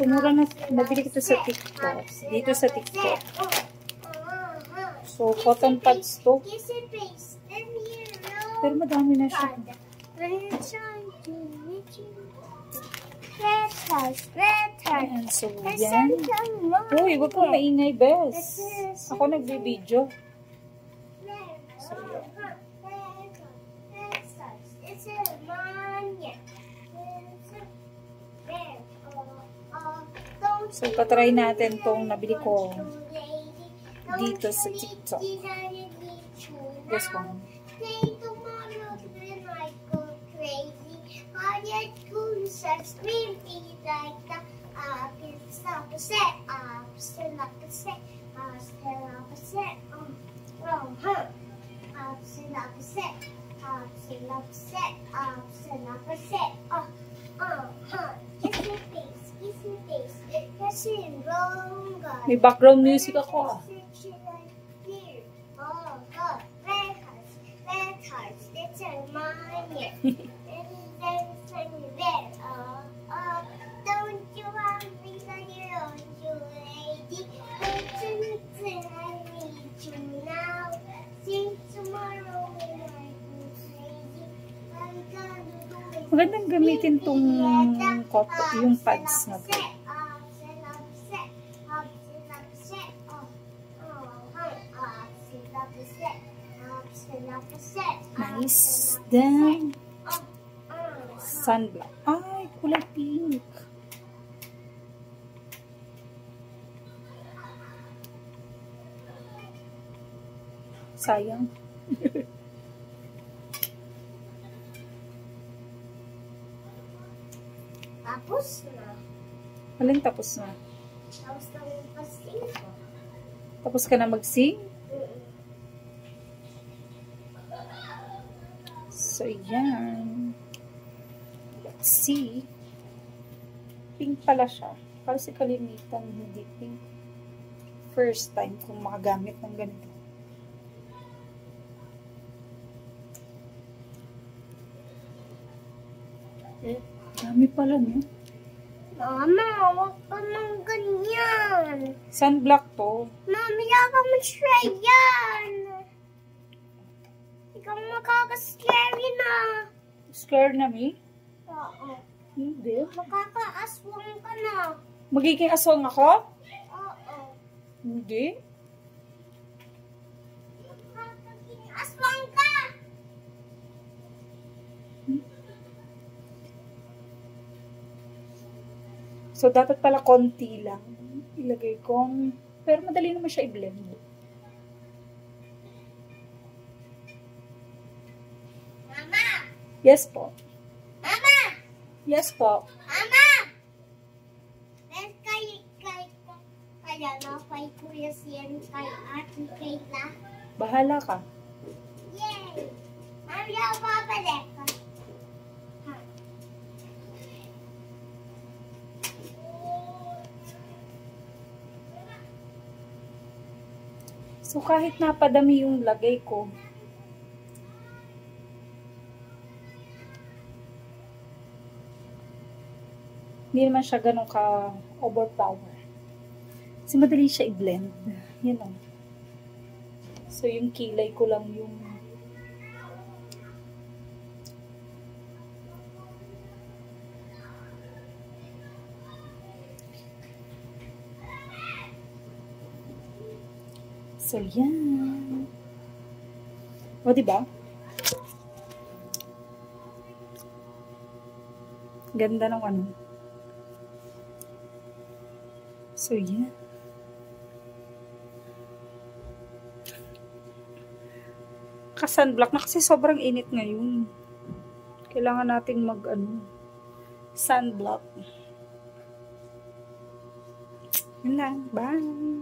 Tumura na, nabili ko ito sa TikTok. Dito sa TikTok. So, cotton pads to. Pero madami na siya. Ayan, so yan. Uy, wag kang maingay, Bes. Ako nagbibideo. So, yan. So, patry natin tong nabili ko dito sa TikTok. This one. May background music ako. Don't you want me on your own, you lady? I need you now. See tomorrow when I go crazy. I'm gonna do it. Magandang gamitin tong yung pads na to. Nice. Then, sunblock. Ay, kulay pink. Sayang. Tapos na. Alin tapos na? Tapos na yung pasing ko. Tapos ka na mag-sing? So, yan. Let's see. Pink pala siya. Kasi kalimitan, hindi pink. First time kong makagamit ng ganito. Dami pala niya. Mama, huwag ka nang ganyan. Sunblock to. Mami, yaka mag-try yan. Ikaw makaka-scary na. Scared na me? Oo. Hindi. Makaka-aswang ka na. Magiging aswang ako? Oo. Hindi. Aswang ka! So, dapat pala konti lang. Ilagay kong... Pero madali naman siya i-blend. Mama! Yes po. Mama! Yes po. Mama! Kaya na kay Kuya Sian, kay Ate Kayla. Bahala ka. Yay! Mami, ako babalik ka. So, kahit napadami yung lagay ko, hindi naman siya ganun ka-overpower. Kasi madali siya i-blend. Yan o. So, yung kilay ko lang yung so, yan. O, diba? Ganda ng ano. So, yan. Ka-sunblock na kasi sobrang init ngayon. Kailangan nating sunblock. Yun lang. Bye!